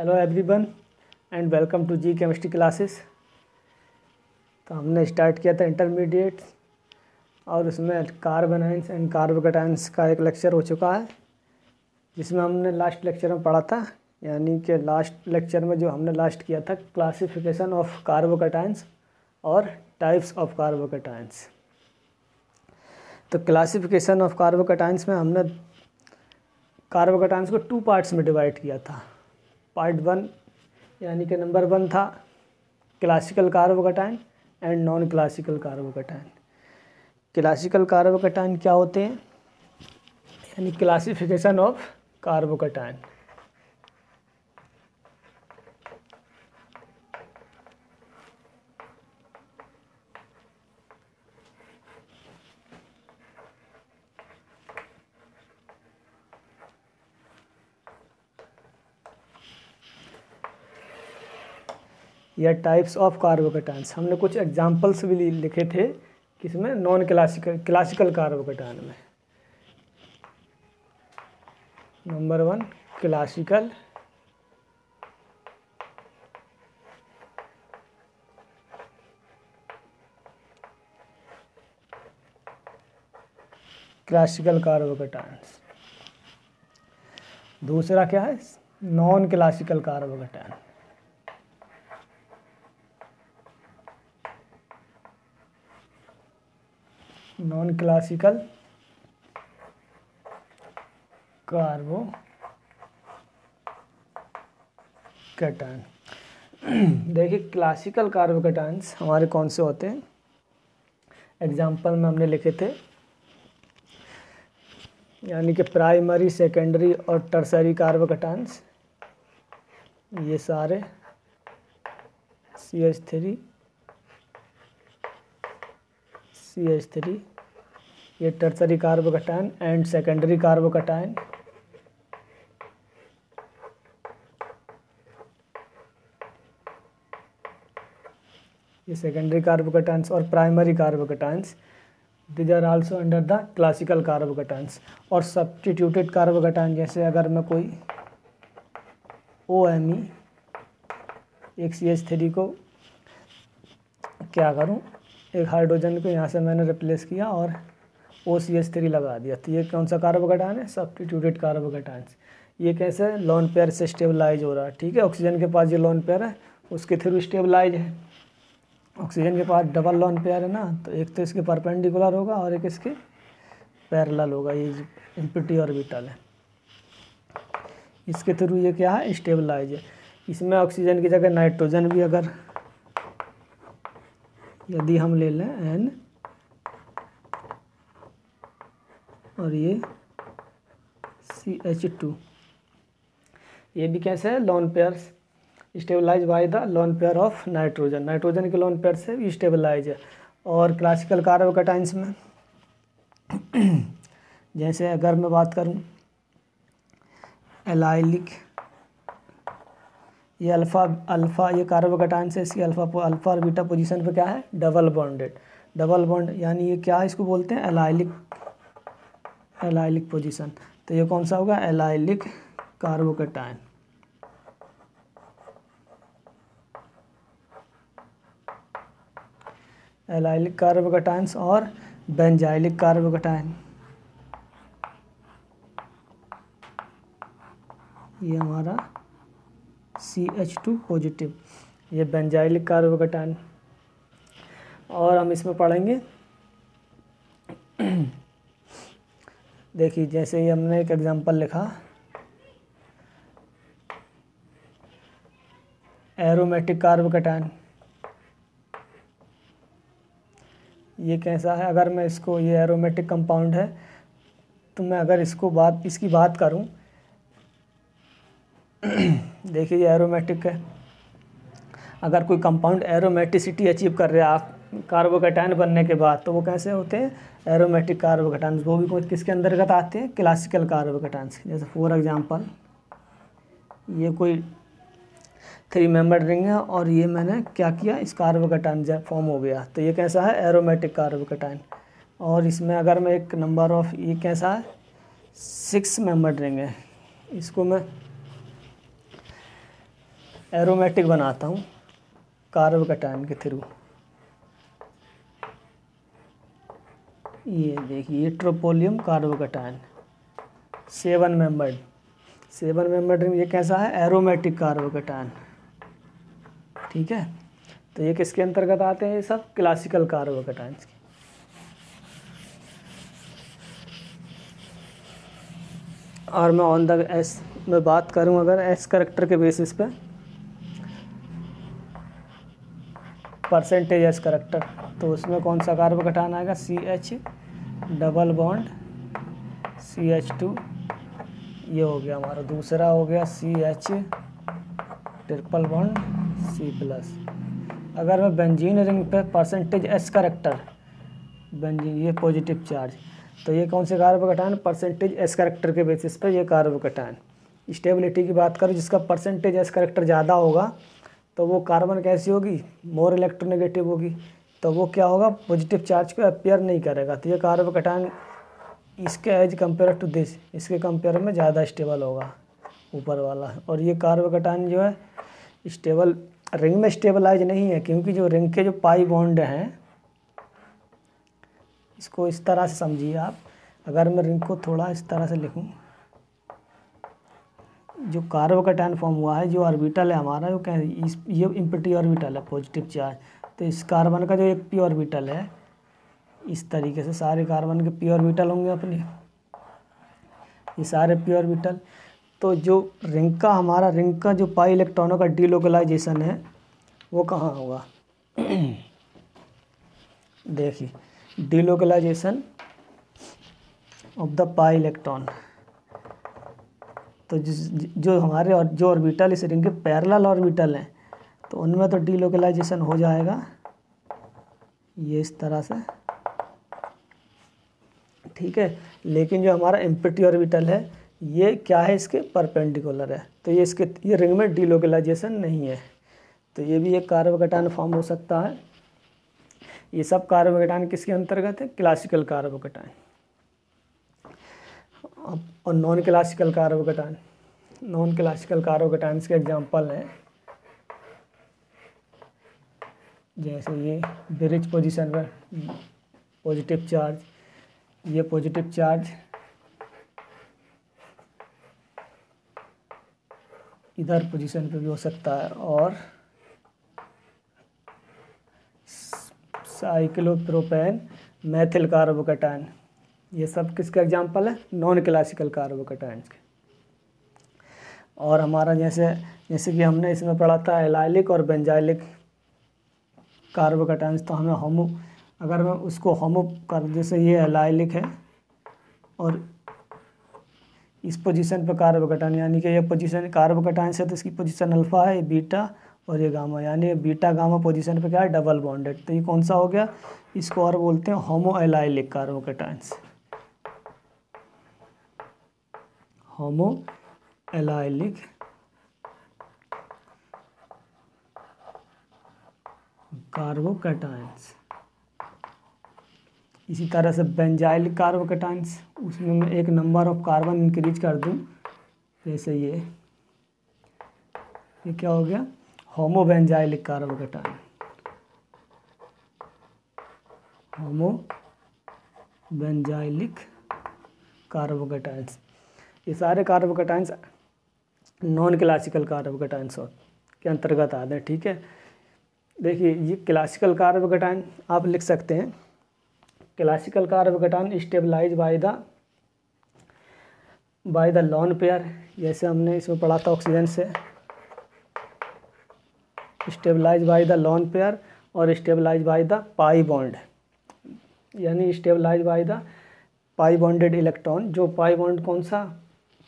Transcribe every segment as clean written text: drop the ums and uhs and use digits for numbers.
Hello everyone and welcome to G chemistry classes. तो हमने start किया था इंटरमीडिएट और उसमें कार्बन आयंस एंड कार्बोकैटायंस का एक लेक्चर हो चुका है, जिसमें हमने लास्ट लेक्चर में पढ़ा था, यानी कि लास्ट लेक्चर में जो हमने लास्ट किया था क्लासिफिकेशन ऑफ कार्बोकैटायंस और टाइप्स ऑफ कार्बोकैटायंस। तो क्लासिफिकेशन ऑफ कार्बोकैटायंस में हमने कार्बोकैटायंस को 2 पार्ट्स में डिवाइड किया था। पार्ट 1 यानी कि नंबर 1 था classical carbocation and non classical carbocation. Classical carbocation क्या होते हैं, यानी क्लासिफिकेशन ऑफ कार्बोकैटायन। या टाइप्स ऑफ कार्बोकैटायंस। हमने कुछ एग्जांपल्स भी लिखे थे किसमें, नॉन क्लासिकल कार्बोकैटायन में। Number 1 classical carbocations. दूसरा क्या है, non classical carbocation. Non classical carbocation. देखिए क्लासिकल कार्बोकैटायंस हमारे कौन से होते हैं, एग्जाम्पल में हमने लिखे थे, यानी कि प्राइमरी, सेकेंडरी और टर्सरी कार्बोकैटायंस। ये सारे CH3 ये tertiary carbocation and secondary carbocation. ये सेकेंडरी कार्बोकैटायंस और primary carbocations, these are also under the classical carbocations. और सब्स्टिट्यूटेड कार्बोकैटायन, जैसे अगर मैं कोई OMe एक CH3 को क्या करूं, एक हाइड्रोजन को यहाँ से मैंने रिप्लेस किया और OCH3 लगा दिया, तो ये कौन सा कार्बोकैटायन है, सब्स्टिट्यूटेड कार्बोकैटायंस। ये कैसे, लोन पेयर से स्टेबलाइज हो रहा है। ठीक है, ऑक्सीजन के पास ये लोन पेयर है, उसके थ्रू स्टेबलाइज है। ऑक्सीजन के पास डबल लोन पेयर है ना, तो एक तो इसके परपेंडिकुलर होगा और एक इसके पैरेलल होगा। ये एम्प्टी ऑर्बिटल है, इसके थ्रू ये क्या है, स्टेबलाइज है। इसमें ऑक्सीजन की जगह नाइट्रोजन भी अगर यदि हम ले लें N और ये CH2, ये भी कैसे है, lone pairs stabilize by the lone pair of nitrogen. Nitrogen के लोन पेयर से भी स्टेबलाइज है। और क्लासिकल कार्बोकैटायंस में जैसे अगर मैं बात करूं एलाइलिक, ये अल्फा ये कार्बोकैटायन से इसकी अल्फा और बीटा पोजीशन पे क्या है, डबल बॉन्डेड। डबल बॉन्ड यानी ये क्या है, इसको बोलते हैं एलाइलिक पोजीशन। तो ये कौन सा होगा, एलाइलिक कार्बोकैटायन। एलाइलिक कार्बोकैटायंस और बेंजाइलिक कार्बोकैटायन, ये हमारा CH2 पॉजिटिव, ये बेंजाइलिक कार्बोकैटायन। और हम इसमें पढ़ेंगे देखिए, जैसे ही हमने एक एग्जांपल लिखा, एरोमेटिक कार्बोकैटायन। ये कैसा है, अगर मैं इसको, ये एरोमेटिक कंपाउंड है, तो मैं अगर इसकी बात करूं, देखिए ये एरोमेटिक है। अगर कोई कंपाउंड एरोमेटिसिटी अचीव कर रहा है कार्बोकैटायन बनने के बाद, तो वो कैसे होते हैं, एरोमेटिक कार्बोकैटायन। वो भी किसके अंतर्गत आते हैं, क्लासिकल कार्बोकैटायन। जैसे फॉर एग्जांपल ये कोई 3 मेंबर रिंग है और ये मैंने क्या किया, इस कार्बोकैटायन जब फॉर्म हो गया, तो ये कैसा है, एरोमेटिक कार्बोकैटायन। और इसमें अगर मैं एक नंबर ऑफ, ये कैसा है, 6 मेंबर रिंग है, इसको मैं एरोमेटिक बनाता हूँ कार्बोकैटायन के थ्रू। ये देखिए ट्रोपोलियम कार्बोकैटायन 7 मेंबर्ड रिंग। ये कैसा है? Aromatic carbocation. ठीक है, तो ये किसके अंतर्गत आते हैं? ये सब क्लासिकल कार्बोकैटायंस के। और मैं ऑन द एस में बात करूं अगर एस करैक्टर के बेसिस पे, परसेंटेज एस करैक्टर, तो उसमें कौन सा कार्बोकैटायन आएगा? CH डबल बॉन्ड CH2, ये हो गया हमारा। दूसरा हो गया CH ट्रिपल बॉन्ड C+। अगर मैं बेंजीन रिंग पे परसेंटेज एस करैक्टर, बेंजीन ये पॉजिटिव चार्ज, तो ये कौन से कार्बोकैटायन? परसेंटेज एस करैक्टर के बेसिस पे ये कार्बोकैटायन। स्टेबिलिटी की बात करूँ, जिसका परसेंटेज एस करैक्टर ज़्यादा होगा तो वो कार्बन कैसी होगी? मोर इलेक्ट्रोनेगेटिव होगी, तो वो क्या होगा? पॉजिटिव चार्ज को अपेयर नहीं करेगा। तो ये कार्बोकैटायन इसके एज कंपेयर टू दिस, इसके कंपेयर में ज़्यादा स्टेबल होगा ऊपर वाला। और ये कार्बोकैटायन जो है स्टेबल रिंग में स्टेबलाइज नहीं है, क्योंकि जो रिंग के जो पाई बॉन्ड हैं, इसको इस तरह से समझिए आप। अगर मैं रिंग को थोड़ा इस तरह से लिखूं, जो कार्बोकैटायन फॉर्म हुआ है, जो ऑर्बिटल है हमारा, जो क्या ये इम्पटी ऑर्बिटल है पॉजिटिव चार्ज, तो इस कार्बन का जो एक पी ऑर्बिटल है, इस तरीके से सारे कार्बन के पी ऑर्बिटल होंगे अपने, ये सारे पी ऑर्बिटल। तो जो रिंग का हमारा रिंग का जो पाई इलेक्ट्रॉनों का डीलोकलाइजेशन है वो कहाँ होगा? देखिए delocalization of the pi electron, तो जो हमारे और जो ऑर्बिटल इस रिंग के पैरेलल ऑर्बिटल हैं, तो उनमें तो डीलोकलाइजेशन हो जाएगा ये इस तरह से। ठीक है, लेकिन जो हमारा एम्प्टी ऑर्बिटल है ये क्या है? इसके परपेंडिकुलर है, तो ये रिंग में डीलोकलाइजेशन नहीं है। तो ये भी एक कार्बोकैटायन फॉर्म हो सकता है। ये सब कार्बोकैटायन किसके अंतर्गत है? Classical carbocation. और नॉन क्लासिकल कार्बोकैटायंस के एग्जांपल हैं, जैसे ये ब्रिज पोजीशन पर पॉजिटिव चार्ज, ये पॉजिटिव चार्ज इधर पोजीशन पे भी हो सकता है। और साइक्लोप्रोपेन मैथिल कार्बोकैटायन, ये सब किसका एग्जांपल है? नॉन क्लासिकल कार्बोकैटायंस के। और हमारा जैसे कि हमने इसमें पढ़ा था एलाइलिक और बेंजाइलिक कार्बोकैटायंस, तो हमें होमो, अगर मैं उसको होमो कर, जैसे ये एलाइलिक है और इस पोजीशन पर कार्बोकैटायन, यानी कि ये पोजीशन कार्बोकैटायन है तो इसकी पोजीशन अल्फा है, ये बीटा और ये गामा, यानी बीटा गामा पोजीशन पे क्या है? Double bonded. तो ये कौन सा हो गया? इसको और बोलते हैं होमो एलाइलिक कार्बोकैटायंस। होमो एलाइलिक कार्बोकैटायंस। इसी तरह से बेंजाइलिक कार्बोकैटायंस, उसमें मैं एक नंबर ऑफ कार्बन इंक्रीज कर दूं, जैसे ये क्या हो गया? होमो बेंजाइलिक कार्बोकैटायन। होमो बेंजाइलिक कार्बोकैटायंस, ये सारे कार्बोकैटायंस नॉन क्लासिकल कार्बोकैटायंस के अंतर्गत आते हैं। ठीक है, देखिए ये क्लासिकल कार्बोकैटायन आप लिख सकते हैं। Classical carbocation stabilise by the lone pair, जैसे हमने इसमें पढ़ा था ऑक्सीजन से, stabilise by the lone pair और stabilise by the pi bond, यानी stabilise by the pi bonded electron. जो पाई बॉन्ड कौन सा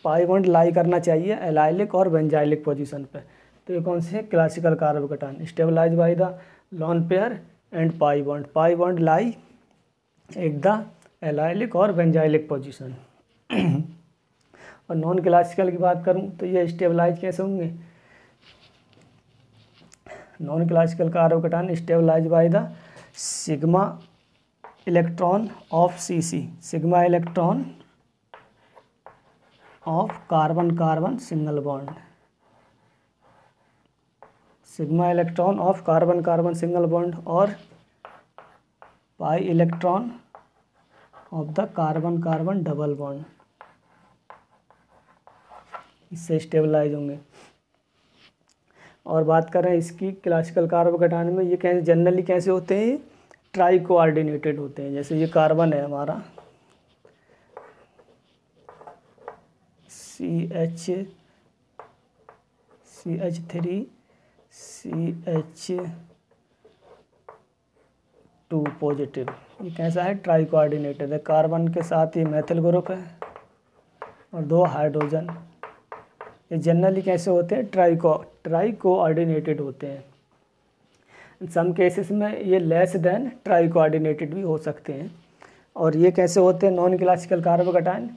पाई बॉन्ड लाई करना चाहिए? एलाइलिक और बेंजाइलिक पोजीशन पे। तो ये कौन से है? Classical carbocation. Stabilise by the lone pair and pi bond lie at the allylic और बेंजाइलिक पोजीशन। और नॉन क्लासिकल की बात करूं तो ये स्टेबलाइज कैसे होंगे? Non classical carbocation stabilise by the sigma electron of CC, sigma electron of carbon carbon single bond, sigma electron of carbon carbon single bond और pi electron of the carbon carbon double bond, इससे stabilise होंगे। और बात करें इसकी classical carbocation में, ये कैसे जनरली कैसे होते हैं, ट्राई कोऑर्डिनेटेड होते हैं। जैसे ये कार्बन है हमारा CH3 CH2 पॉजिटिव, ये कैसा है, ट्राई कोऑर्डिनेटेड है। कार्बन के साथ ये मैथिल ग्रुप है और 2 हाइड्रोजन। ये जनरली कैसे होते हैं, ट्राई कोऑर्डिनेटेड होते हैं। इन सम केसेस में ये लेस देन ट्राई कोऑर्डिनेटेड भी हो सकते हैं। और ये कैसे होते हैं, non classical carbocation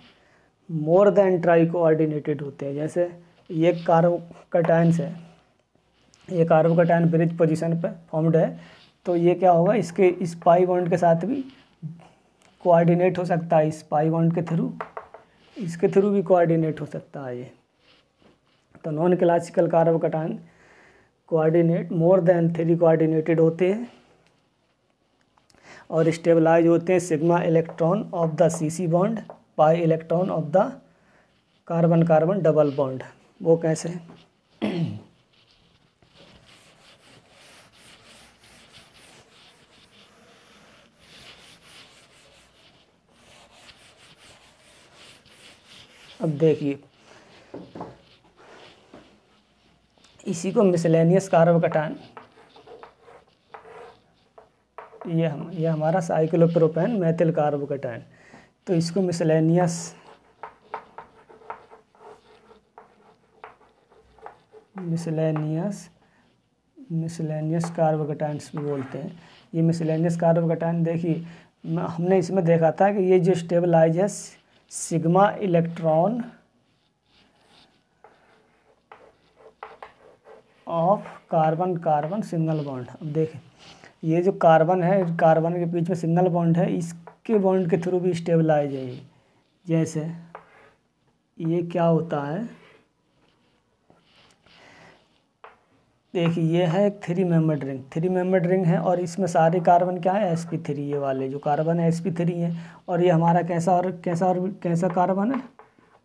more than try coordinated होते हैं। जैसे ये कार्बोकैटायंस है, ये कार्बोकैटायन ब्रिज पोजीशन पर फॉर्म्ड है, तो ये क्या होगा, इसके इस पाई बॉन्ड के साथ भी कोऑर्डिनेट हो सकता है, इस पाई बॉन्ड के थ्रू, इसके थ्रू भी कोऑर्डिनेट हो सकता है ये। तो non classical carbocation coordinate more than 3 coordinated होते हैं और स्टेबलाइज होते हैं sigma electron of the CC bond, pi electron of the carbon carbon double bond. वो कैसे, अब देखिए इसी को मिसलेनियस कार्बोकैटायन, ये हमारा साइक्लोप्रोपेन मेथिल कार्बोकैटायन, तो इसको मिसलेनियस कार्बोकैटायंस भी बोलते हैं। ये मिसलेनियस कार्बोकैटायन देखिए हमने इसमें देखा था कि ये जो स्टेबलाइज है sigma electron of carbon carbon single bond. अब देखें ये जो कार्बन है, कार्बन के बीच में सिंगल बॉन्ड है, इसके बॉन्ड के थ्रू भी स्टेबलाइज है ये। जैसे ये क्या होता है, देखिए ये है एक 3 मेंबर्ड रिंग है और इसमें सारे कार्बन क्या है, sp3, ये वाले जो कार्बन है sp3 है। और ये हमारा कैसा कार्बन है,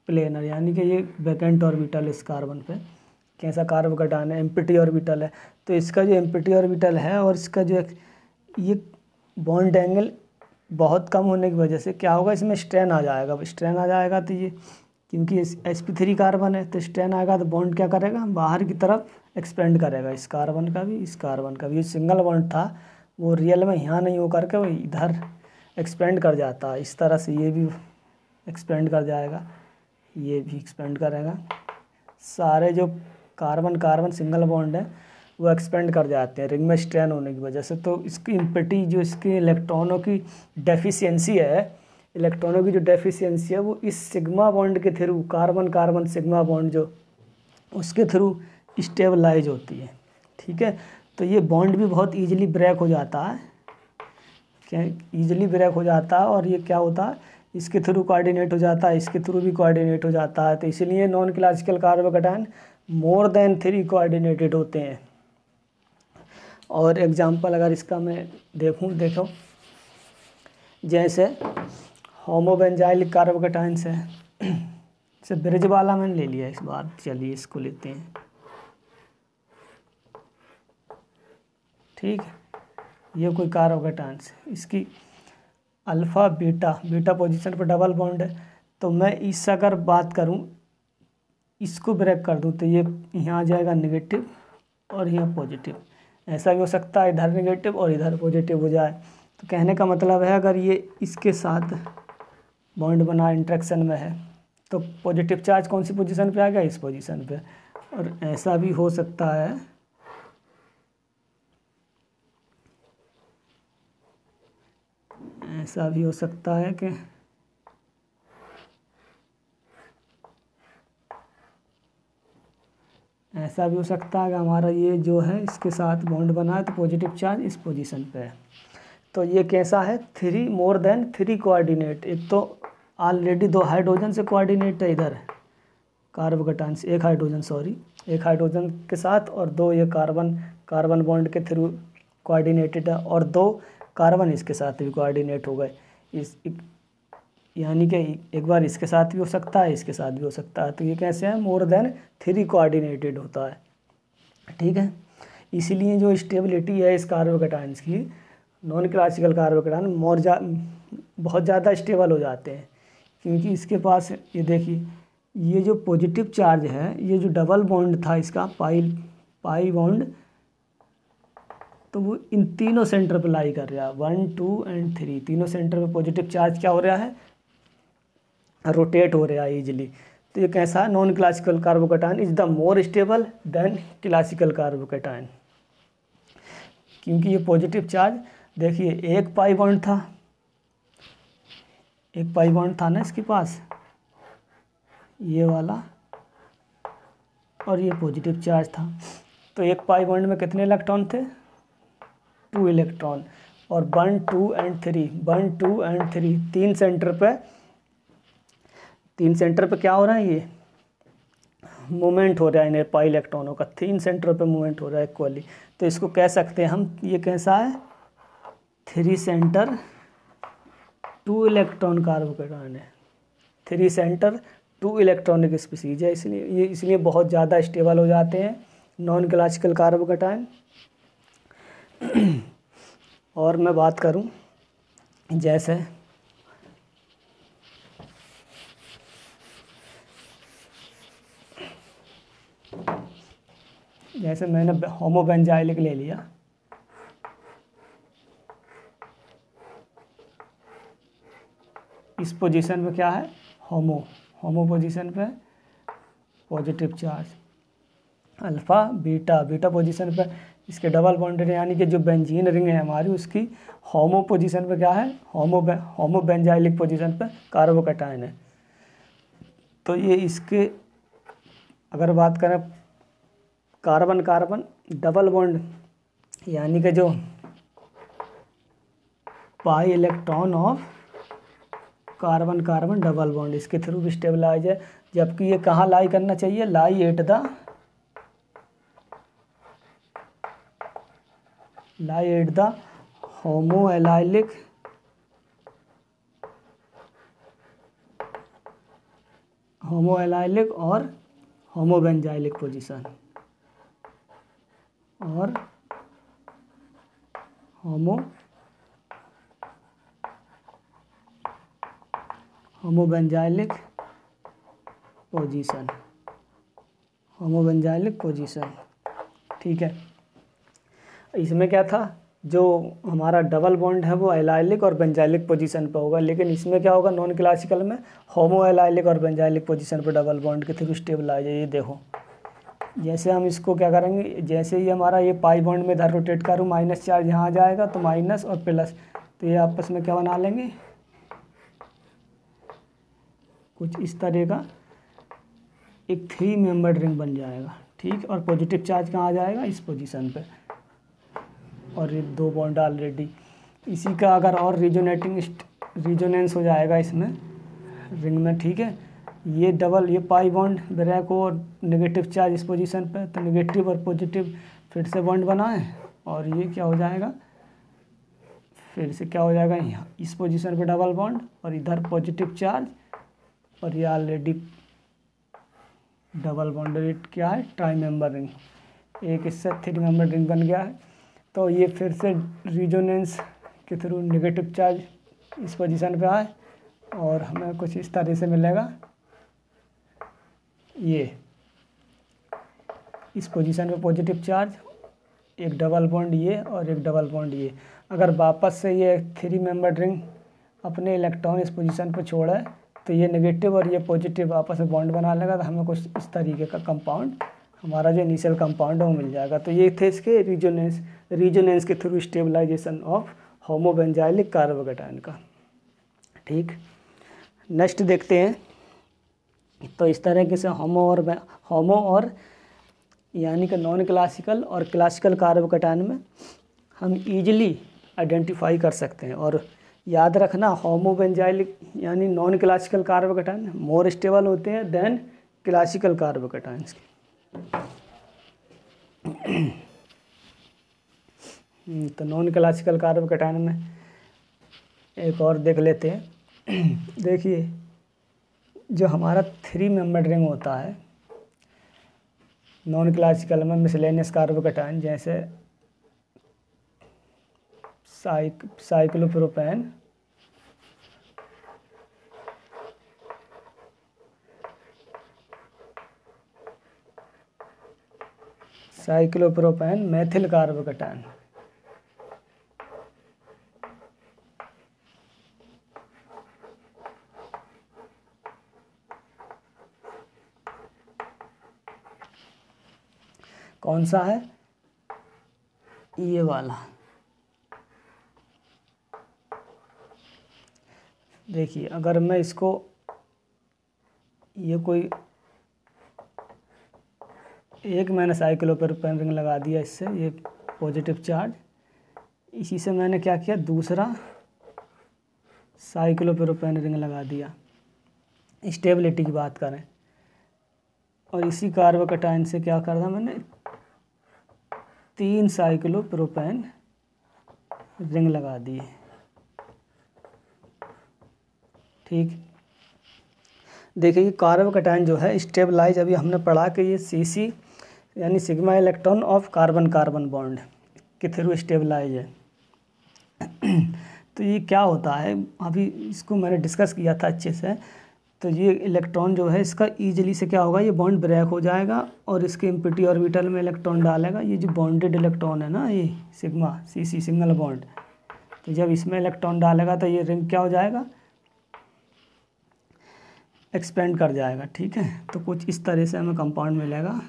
प्लेनर, यानी कि ये वैकेंट ऑर्बिटल इस कार्बन पे कैसा कार्बोकैटायन है, एम्प्टी ऑर्बिटल है। तो इसका जो एम्प्टी ऑर्बिटल है और इसका जो ये बॉन्ड एंगल बहुत कम होने की वजह से क्या होगा, इसमें स्ट्रेन आ जाएगा। तो ये क्योंकि sp3 कार्बन है तो स्ट्रेन आएगा तो बॉन्ड क्या करेगा, बाहर की तरफ एक्सपेंड करेगा, इस कार्बन का भी इस कार्बन का भी। ये सिंगल बॉन्ड था वो रियल में यहाँ नहीं हो करके वो इधर एक्सपेंड कर जाता है। इस तरह से ये भी एक्सपेंड कर जाएगा, ये भी एक्सपेंड करेगा। सारे जो कार्बन कार्बन सिंगल बॉन्ड है वो एक्सपेंड कर जाते हैं रिंग में स्ट्रेन होने की वजह से। तो इसकी इम्पिटी जो इसकी इलेक्ट्रॉनों की डेफिशिएंसी है वो इस सिग्मा बॉन्ड के through, carbon carbon sigma bond जो उसके थ्रू स्टेबलाइज होती है। ठीक है, तो ये बॉन्ड भी बहुत ईजिली ब्रेक हो जाता है, और ये क्या होता है, इसके थ्रू कोऑर्डिनेट हो जाता है, इसके थ्रू भी कोऑर्डिनेट हो जाता है। तो इसलिए non classical carbocation more than 3 coordinated होते हैं। और एग्जांपल अगर इसका मैं देखो जैसे होमोबेंजाइल कार्बोकैटायंस है, जैसे ब्रिज वाला मैंने ले लिया इस बार, चलिए इसको लेते हैं। ठीक है, ये कोई कार्बोकैटायंस, इसकी अल्फ़ा बीटा पोजीशन पर डबल बॉन्ड है। तो मैं इससे अगर बात करूं, इसको ब्रेक कर दूं तो ये यहाँ आ जाएगा नेगेटिव और यहाँ पॉजिटिव। ऐसा भी हो सकता है इधर नेगेटिव और इधर पॉजिटिव हो जाए। तो कहने का मतलब है अगर ये इसके साथ बॉन्ड बना इंट्रैक्शन में है तो पॉजिटिव चार्ज कौन सी पोजीशन पे आ गया, इस पोजीशन पे। और ऐसा भी हो सकता है कि हमारा ये जो है इसके साथ बॉन्ड बना है तो पॉजिटिव चार्ज इस पोजीशन पे है। तो ये कैसा है, 3 मोर देन 3 कोऑर्डिनेट। एक तो ऑलरेडी 2 हाइड्रोजन से कोऑर्डिनेट है इधर कार्बोकेटायंस, एक हाइड्रोजन के साथ और 2 ये कार्बन बॉन्ड के थ्रू कोऑर्डिनेटेड है और 2 कार्बन इसके साथ भी कोऑर्डिनेट हो गए। यानी कि एक बार इसके साथ भी हो सकता है, इसके साथ भी हो सकता है। तो ये कैसे है, मोर देन 3 कोऑर्डिनेटेड होता है, ठीक है। इसीलिए जो स्टेबिलिटी है इस कार्बोकेटायंस की, नॉन क्लासिकल कार्बोकेटायन बहुत ज़्यादा स्टेबल हो जाते हैं, क्योंकि इसके पास ये देखिए, ये जो पॉजिटिव चार्ज है, ये जो डबल बॉन्ड था इसका पाई बॉन्ड, तो वो इन तीनों सेंटर पर लाई कर रहा है, 1, 2 एंड 3, तीनों सेंटर पे पॉजिटिव चार्ज क्या हो रहा है, रोटेट हो रहा है ईजिली। तो ये कैसा है, non classical carbocation is the more stable then classical carbocation, क्योंकि ये पॉजिटिव चार्ज देखिए एक पाई बॉन्ड था ना इसके पास, ये वाला, और ये पॉजिटिव चार्ज था। तो एक पाई बॉन्ड में कितने इलेक्ट्रॉन थे, 2 इलेक्ट्रॉन, और 1, 2 एंड 3 तीन सेंटर पे क्या हो रहा है, ये मूवमेंट हो रहा है इन्हें पाई इलेक्ट्रॉनों का, 3 सेंटर पे मूवमेंट हो रहा है इक्वली। तो इसको कह सकते हैं हम, ये कैसा है, 3 सेंटर 2 इलेक्ट्रॉन कार्बोकेटायन है, 3 सेंटर 2 इलेक्ट्रॉनिक स्पीसीज है, इसलिए बहुत ज़्यादा स्टेबल हो जाते हैं नॉन क्लासिकल कार्बोकेटायन। और मैं बात करूं, जैसे मैंने होमोबेंजाइलिक ले लिया, इस पोजीशन में क्या है, होमो पोजीशन पे positive charge, alpha beta position पे इसके डबल बॉन्डेड, यानी कि जो बेंजीन रिंग है हमारी, उसकी होमो पोजीशन पे क्या है, होमोबेंजाइलिक पोजीशन पे कार्बोकेटायन है। तो ये इसके अगर बात करें कार्बन डबल बॉन्ड, यानी कि जो पाई electron of carbon double bond, इसके थ्रू भी स्टेबलाइज है, जबकि ये कहाँ लाई करना चाहिए, लाई एट द होमोएलाइलिक और होमोबेंजाइलिक पोजीशन, और होमोबेंजाइलिक पोजीशन, ठीक है। इसमें क्या था, जो हमारा डबल बॉन्ड है वो एलाइलिक और बेंजाइलिक पोजीशन पे होगा, लेकिन इसमें क्या होगा, नॉन क्लासिकल में होमोएलाइलिक और बेंजाइलिक पोजीशन पे डबल बॉन्ड के थ्रू स्टेबलाइज है। ये देखो, जैसे हम इसको क्या करेंगे, जैसे ही हमारा ये पाई बॉन्ड में इधर रोटेट करूँ, माइनस चार्ज यहाँ आ जाएगा, तो माइनस और प्लस, तो ये आपस में क्या बना लेंगे, कुछ इस तरह का एक 3 मेंबर्ड रिंग बन जाएगा, ठीक। और पॉजिटिव चार्ज कहाँ आ जाएगा, इस पोजीशन पे, और ये 2 बॉन्ड ऑलरेडी, इसी का अगर और रिजोनेंस हो जाएगा इसमें रिंग में, ठीक है। ये पाई बॉन्ड ब्रेक हो और नेगेटिव चार्ज इस पोजीशन पे, तो नेगेटिव और पॉजिटिव फिर से बॉन्ड बना है, और ये क्या हो जाएगा, फिर से क्या हो जाएगा, यहाँ इस पोजीशन पे डबल बॉन्ड और इधर पॉजिटिव चार्ज, और ये ऑलरेडी डबल बॉन्डेड क्या है, ट्राई मेंबर रिंग, एक इससे 3 मेंबर रिंग बन गया है। तो ये फिर से रिजोनेंस के थ्रू नेगेटिव चार्ज इस पोजीशन पे आए, और हमें कुछ इस तरह से मिलेगा, ये इस पोजीशन पे पॉजिटिव चार्ज, एक डबल बॉन्ड ये और एक डबल बॉन्ड ये। अगर वापस से ये 3 मेंबर रिंग अपने इलेक्ट्रॉन इस पोजीशन पे छोड़े, तो ये नेगेटिव और ये पॉजिटिव आपस में बॉन्ड बना लेगा, तो हमें कुछ इस तरीके का कंपाउंड, हमारा जो इनिशियल कंपाउंड है वो मिल जाएगा। तो ये थे इसके रिजोनेंस के थ्रू स्टेबलाइजेशन ऑफ होमोबेंजाइलिक कार्बोकेटायन का, ठीक। नेक्स्ट देखते हैं, तो इस तरह से होमो और यानी कि नॉन क्लासिकल और क्लासिकल कार्बोकेटायन में हम इजीली आइडेंटिफाई कर सकते हैं। और याद रखना, होमोबेंजाइलिक यानी non classical carbocation more stable होते हैं देन क्लासिकल कार्बोकैटायंस की। तो नॉन क्लासिकल कार्बोकैटायन में एक और देख लेते हैं। देखिए, जो हमारा 3 मेंबर्ड रिंग होता है नॉन क्लासिकल में मिसलेनियस कार्बोकैटायन, जैसे साइक्लोप्रोपेन, मेथिल कार्बोकैटायन, कौन सा है, ये वाला। देखिए, अगर मैं इसको, ये कोई एक मैंने साइक्लोप्रोपेन रिंग लगा दिया, इससे ये पॉजिटिव चार्ज, इसी से मैंने क्या किया, दूसरा साइक्लोप्रोपेन रिंग लगा दिया, स्टेबिलिटी की बात करें। और इसी कार्बोकैटायन से क्या करना, मैंने 3 साइक्लोप्रोपेन रिंग लगा दिए। ठीक, देखिए कार्बोकैटायन जो है स्टेबलाइज, अभी हमने पढ़ा कि ये सीसी यानी sigma electron of carbon carbon bond के थ्रू स्टेबलाइज है। तो ये क्या होता है, अभी इसको मैंने डिस्कस किया था अच्छे से। तो ये इलेक्ट्रॉन जो है इसका ईजिली से क्या होगा, ये बॉन्ड ब्रेक हो जाएगा और इसके एम्प्टी ऑर्बिटल में इलेक्ट्रॉन डालेगा। ये जो बॉन्डेड इलेक्ट्रॉन है ना, ये सिग्मा सीसी सिंगल बॉन्ड, तो जब इसमें इलेक्ट्रॉन डालेगा तो ये रिंग क्या हो जाएगा, एक्सपेंड कर जाएगा। ठीक है, तो कुछ इस तरह से हमें कंपाउंड मिलेगा।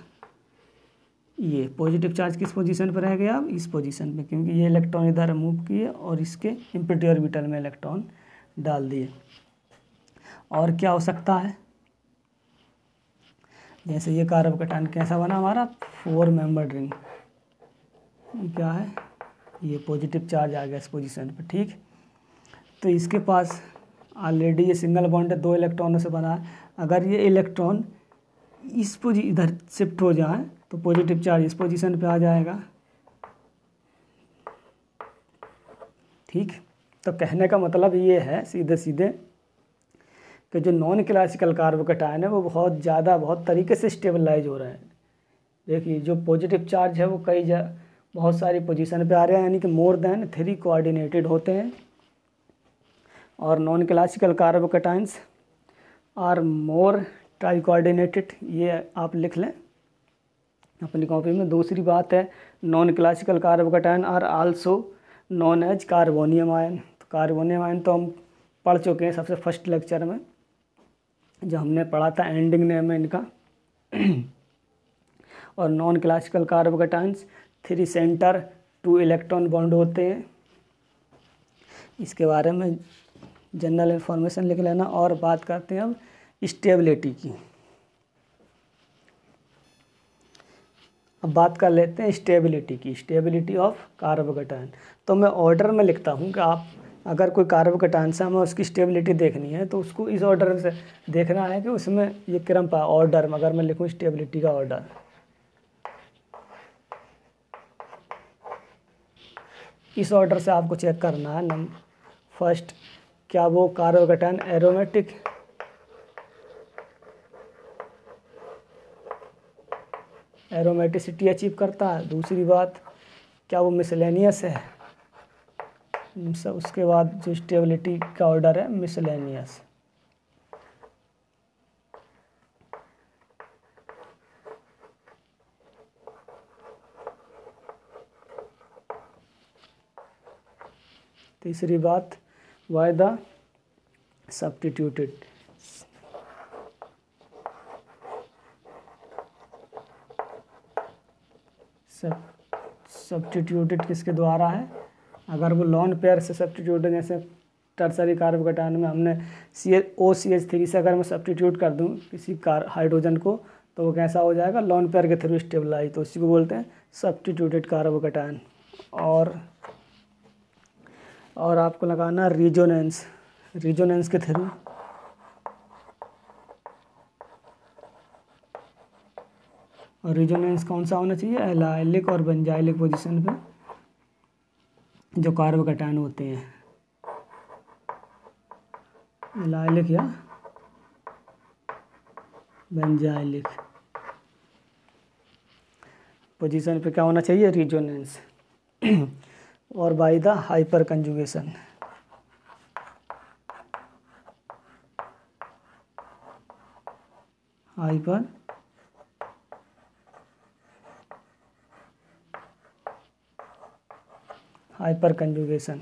ये पॉजिटिव चार्ज किस पोजीशन पर रह गया, अब इस पोजीशन पे, क्योंकि ये इलेक्ट्रॉन इधर मूव किए और इसके एम्प्टी ऑर्बिटल में इलेक्ट्रॉन डाल दिए। और क्या हो सकता है, जैसे ये कार्बोकैटायन कैसा बना हमारा, 4 मेंबर्ड रिंग, क्या है, ये पॉजिटिव चार्ज आ गया इस पोजीशन पे। ठीक, तो इसके पास ऑलरेडी ये सिंगल बॉन्ड है, 2 इलेक्ट्रॉनों से बना है। अगर ये इलेक्ट्रॉन इस इधर शिफ्ट हो जाए तो पॉजिटिव चार्ज इस पोजीशन पे आ जाएगा। ठीक, तो कहने का मतलब ये है सीधे सीधे कि जो नॉन क्लासिकल कार्बोकैटायन है वो बहुत तरीके से स्टेबलाइज हो रहे हैं। देखिए, जो पॉजिटिव चार्ज है वो बहुत सारी पोजीशन पे आ रहे हैं, यानी कि मोर देन 3 कोऑर्डिनेटेड होते हैं। और non classical carbocations are more tri coordinated, ये आप लिख लें अपनी कॉपी में। दूसरी बात है, non classical carbocation are also known as carbonium ion. तो कार्बोनियम आयन तो हम पढ़ चुके हैं सबसे फर्स्ट लेक्चर में, जो हमने पढ़ा था, एंडिंग नेम है इनका। और non classical carbocations 3 centre 2 electron bond होते हैं। इसके बारे में जनरल इन्फॉर्मेशन लिख लेना। और बात करते हैं अब स्टेबिलिटी की। अब बात कर लेते हैं स्टेबिलिटी की, स्टेबिलिटी ऑफ कार्बोकैटायन। तो मैं ऑर्डर में लिखता हूँ कि आप अगर कोई कार्बोकैटायन से हमें उसकी स्टेबिलिटी देखनी है तो उसको इस ऑर्डर से देखना है कि उसमें ये क्रम पा ऑर्डर में, अगर मैं लिखूँ स्टेबिलिटी का ऑर्डर, इस ऑर्डर से आपको चेक करना है। फर्स्ट, क्या वो कार्बोकैटायन एरोमेटिसिटी अचीव करता है। दूसरी बात, क्या वो मिसलेनियस है। उसके बाद जो स्टेबिलिटी का ऑर्डर है मिसलेनियस। तीसरी बात, वाई द सब्स्टिट्यूटेड, सब्स्टिट्यूटेड किसके द्वारा है, अगर वो लॉन पेयर से सब्स्टिट्यूटेड, जैसे टर्सरी कार्बोकैटायन में हमने OCH3 से अगर मैं सब्स्टिट्यूट कर दूं किसी हाइड्रोजन को, तो वो कैसा हो जाएगा, लॉन पेयर के थ्रू स्टेबलाइज। तो इसी को बोलते हैं सब्स्टिट्यूटेड कार्बोकैटायन। और आपको लगाना रिजोनेंस के थ्रू, और रेजोनेंस कौन सा होना चाहिए, एलाइलिक और बेंजाइलिक पोजीशन पे जो कार्बोकैटायन होते हैं, एलाइलिक या बेंजाइलिक पोजीशन पे क्या होना चाहिए, रेजोनेंस। और by the hyper conjugation, hyper conjugation.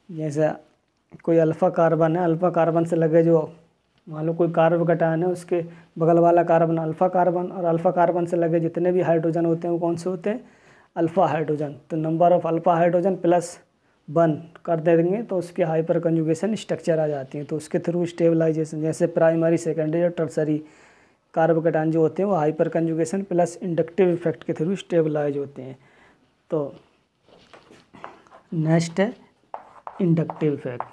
जैसे कोई अल्फ़ा कार्बन है, अल्फ़ा कार्बन से लगे जो मान लो कोई कार्बोकैटायन है, उसके बगल वाला कार्बन अल्फ़ा कार्बन, और अल्फ़ा कार्बन से लगे जितने भी हाइड्रोजन होते हैं वो कौन से होते हैं, अल्फ़ा हाइड्रोजन। तो नंबर ऑफ अल्फ़ा हाइड्रोजन +1 कर देंगे तो उसके हाइपर कंजुगेशन स्ट्रक्चर आ जाती है। तो उसके थ्रू स्टेबलाइजेशन, जैसे प्राइमरी, सेकेंडरी और टर्सरी कार्बोकैटायन जो होते हैं वो hyperconjugation plus inductive effect के थ्रू स्टेबलाइज होते हैं। तो नेक्स्ट है inductive effect.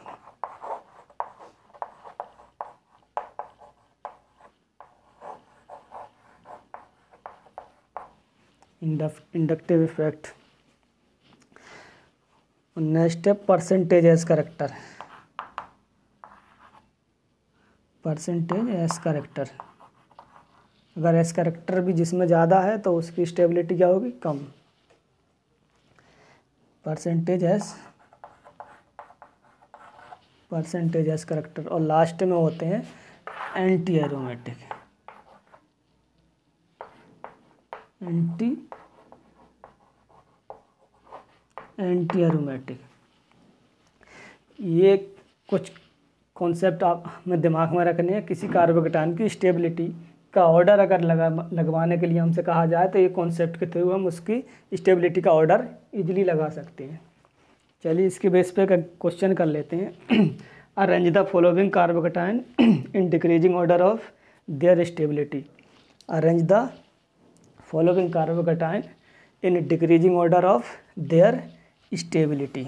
Inductive effect. Next है percentage s character, percentage s character. अगर एज करेक्टर भी जिसमें ज़्यादा है तो उसकी स्टेबिलिटी क्या होगी, कम। Percentage s character. और लास्ट में होते हैं एंटी एरोमेटिक, एंटी एरोमेटिक। ये कुछ कॉन्सेप्ट आप हमें दिमाग में रखने हैं। किसी कार्बोकैटायन की स्टेबिलिटी का ऑर्डर अगर लगवाने के लिए हमसे कहा जाए तो ये कॉन्सेप्ट के थ्रू हम उसकी स्टेबिलिटी का ऑर्डर इजीली लगा सकते हैं। चलिए इसके बेस पे क्वेश्चन कर लेते हैं। Arrange the following carbocation in decreasing order of their stability. Arrange the following carbocation in decreasing order of their stability.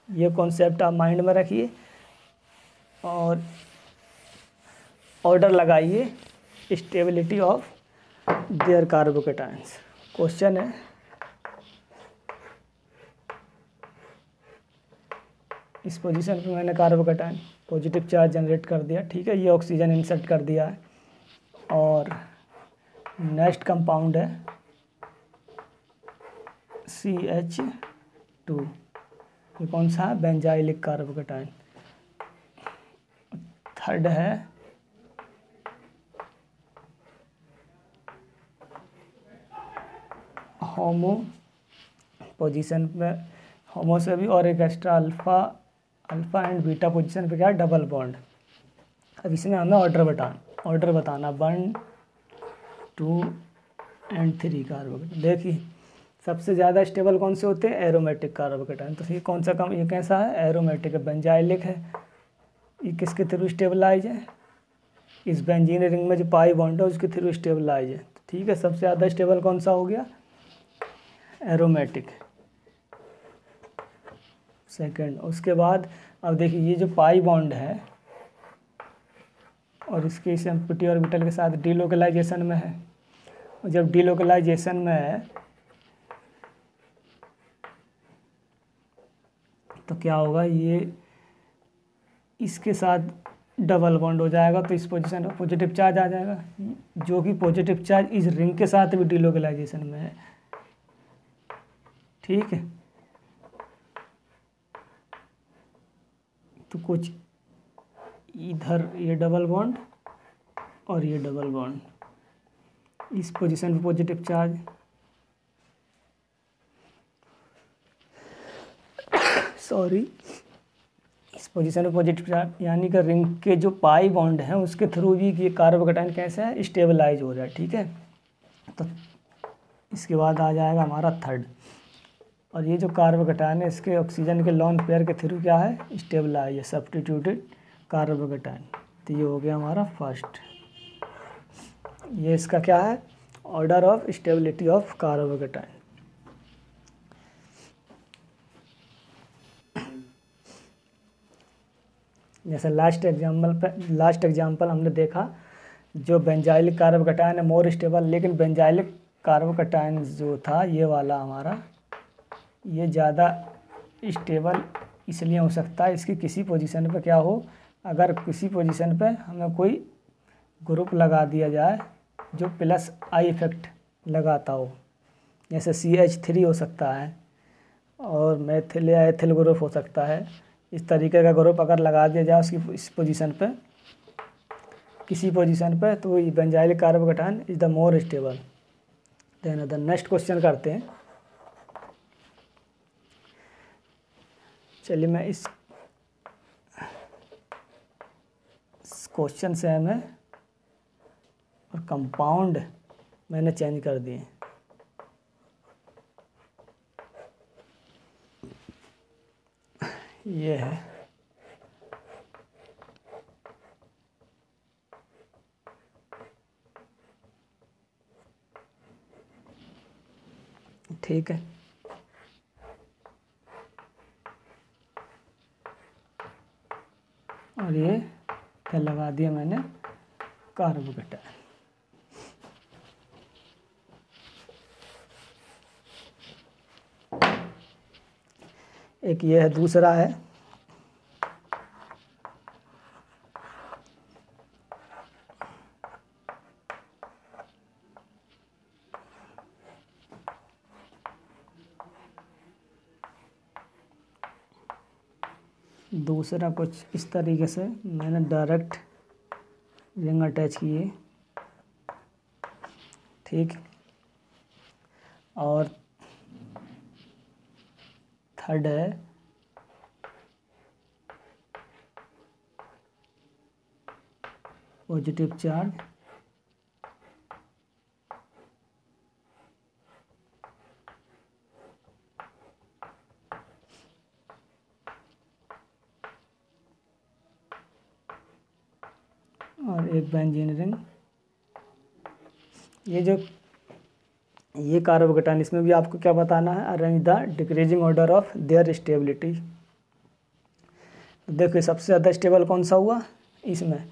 ये कॉन्सेप्ट आप माइंड में रखिए और ऑर्डर लगाइए stability of their carbocations. Question है, इस पोजीशन पे मैंने कार्बोकैटायन पॉजिटिव चार्ज जनरेट कर दिया, ठीक है। ये ऑक्सीजन इंसर्ट कर दिया है और नेक्स्ट कंपाउंड है CH2। ये कौन सा है, बेंजाइलिक कार्बोकैटायन। थर्ड है होमो पोजीशन पे, होमो से भी और एक extra alpha and beta position पे क्या है, डबल बॉन्ड। अब इसमें हमें ऑर्डर बताना 1, 2 एंड 3 कार्बोकैटायन। देखिए सबसे ज़्यादा स्टेबल कौन से होते हैं, एरोमेटिक कार्बोकैटायन। तो ये कौन सा ये कैसा है, एरोमेटिक है, बेंजाइलिक है। ये किसके थ्रू स्टेबलाइज है, इस बेंजीन रिंग में जो पाई बॉन्ड है उसके थ्रू स्टेबलाइज है, ठीक है। सबसे ज़्यादा स्टेबल कौन सा हो गया, एरोमेटिक, सेकंड। उसके बाद अब देखिए ये जो पाई बॉन्ड है और इसके इस एम्प्टी ऑर्बिटल के साथ डीलोकलाइजेशन में है, और जब डीलोकलाइजेशन में है तो क्या होगा, ये इसके साथ डबल बॉन्ड हो जाएगा तो इस पोजीशन पर पॉजिटिव चार्ज आ जाएगा, जो कि पॉजिटिव चार्ज इस रिंग के साथ भी डीलोकलाइजेशन में है, ठीक है। तो कुछ इधर ये डबल बॉन्ड और ये डबल बॉन्ड, इस पोजीशन पे पॉजिटिव चार्ज, इस पोजीशन पे पॉजिटिव चार्ज, यानी कि रिंग के जो पाई बॉन्ड हैं उसके थ्रू भी ये कार्बोकैटायन कैसे है, स्टेबलाइज हो रहा है, ठीक है। तो इसके बाद आ जाएगा हमारा थर्ड, और ये जो कार्बोकैटायन है इसके ऑक्सीजन के लॉन पेयर के थ्रू क्या है, स्टेबलाइज है, सब्स्टिट्यूटेड कार्बोकैटायन। तो ये हो गया हमारा फर्स्ट। ये इसका क्या है, order of stability of carbocation. जैसे लास्ट एग्जाम्पल हमने देखा जो बेंजाइलिक कार्बोकैटायन है मोर स्टेबल, लेकिन बेंजाइलिक कार्बोकैटायन जो था ये वाला हमारा, ये ज़्यादा स्टेबल इसलिए हो सकता है इसकी किसी पोजीशन पे क्या हो, अगर किसी पोजीशन पे हमें कोई ग्रुप लगा दिया जाए जो प्लस आई इफेक्ट लगाता हो, जैसे CH3 हो सकता है और मेथिल या एथिल ग्रुप हो सकता है। इस तरीके का ग्रुप अगर लगा दिया जाए उसकी इस पोजीशन पे, किसी पोजीशन पे, तो benzylic carbocation is the more stable. Then the next question करते हैं। चलिए मैं इस क्वेश्चन से हमें और कंपाउंड मैंने चेंज कर दिए। ये है ठीक है, और ये क्या लगा दिया मैंने, कार्बोकैटायन। एक ये है, दूसरा है दूसरा कुछ इस तरीके से मैंने डायरेक्ट रिंग अटैच किए, ठीक। और थर्ड है पॉजिटिव चार्ज, और एक बेंजीन रिंग। ये कार्बोकैटायन, इसमें भी आपको क्या बताना है, arrange the decreasing order of their stability. देखिए सबसे ज़्यादा स्टेबल कौन सा हुआ इसमें,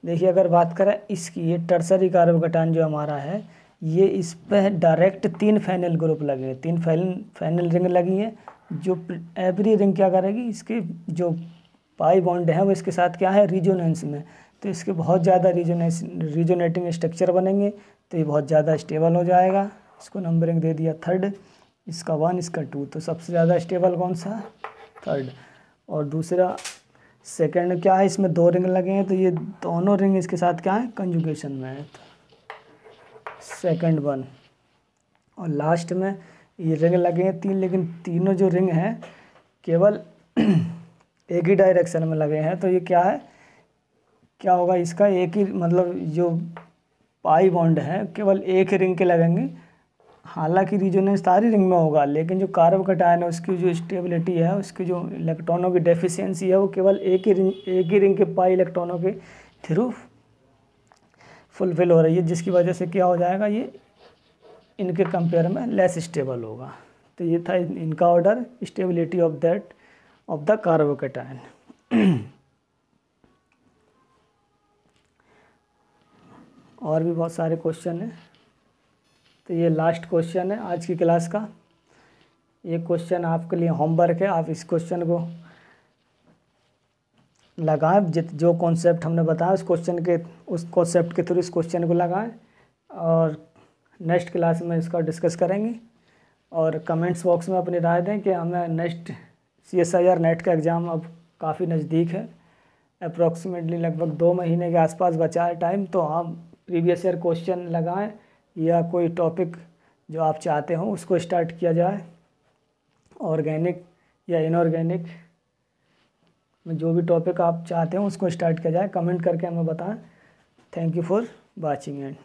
देखिए अगर बात करें इसकी, ये टर्सरी कार्बोकैटायन जो हमारा है, ये इस पर डायरेक्ट 3 फेनिल ग्रुप लगे हैं, 3 फेनिल रिंग लगी हैं, जो एवरी रिंग क्या करेगी, इसके जो पाई बॉन्ड है वो इसके साथ क्या है, रिजोनेंस में, तो इसके बहुत ज़्यादा रिजोनेटिंग स्ट्रक्चर बनेंगे, तो ये बहुत ज़्यादा स्टेबल हो जाएगा। इसको नंबरिंग दे दिया 3rd, इसका 1, इसका 2, तो सबसे ज़्यादा स्टेबल कौन सा, 3rd। और दूसरा सेकंड क्या है, इसमें 2 रिंग लगे हैं, तो ये दोनों रिंग इसके साथ क्या है, कंजुगेशन में है, तो सेकंड 1। और लास्ट में ये रिंग लगे हैं 3, लेकिन तीनों जो रिंग हैं केवल एक ही डायरेक्शन में लगे हैं, तो ये क्या है, क्या होगा इसका, एक ही मतलब जो पाई बॉन्ड है केवल एक ही रिंग के लगेंगे, हालांकि रिजोनेंस सारी रिंग में होगा, लेकिन जो कार्बोकैटायन है उसकी जो स्टेबिलिटी है, उसकी जो इलेक्ट्रॉनों की डेफिशिएंसी है, वो केवल एक ही रिंग के पाई इलेक्ट्रॉनों के थ्रू फुलफिल हो रही है, जिसकी वजह से क्या हो जाएगा, ये इनके कंपेयर में लेस स्टेबल होगा। तो ये था इनका order, stability of the carbocation. और भी बहुत सारे क्वेश्चन हैं, तो ये लास्ट क्वेश्चन है आज की क्लास का। ये क्वेश्चन आपके लिए होमवर्क है, आप इस क्वेश्चन को लगाएं, जो कॉन्सेप्ट हमने बताया उस कॉन्सेप्ट के थ्रू इस क्वेश्चन को लगाएं, और नेक्स्ट क्लास में इसका डिस्कस करेंगे। और कमेंट्स बॉक्स में अपनी राय दें कि हमें नेक्स्ट CSIR नेट का एग्ज़ाम अब काफ़ी नज़दीक है, अप्रॉक्सीमेटली लगभग 2 महीने के आसपास बचा है टाइम, तो हम प्रीवियस ईयर क्वेश्चन लगाएं या कोई टॉपिक जो आप चाहते हो उसको स्टार्ट किया जाए, ऑर्गेनिक या इनऑर्गेनिक में जो भी टॉपिक आप चाहते हो उसको स्टार्ट किया जाए, कमेंट करके हमें बताएं। Thank you for watching and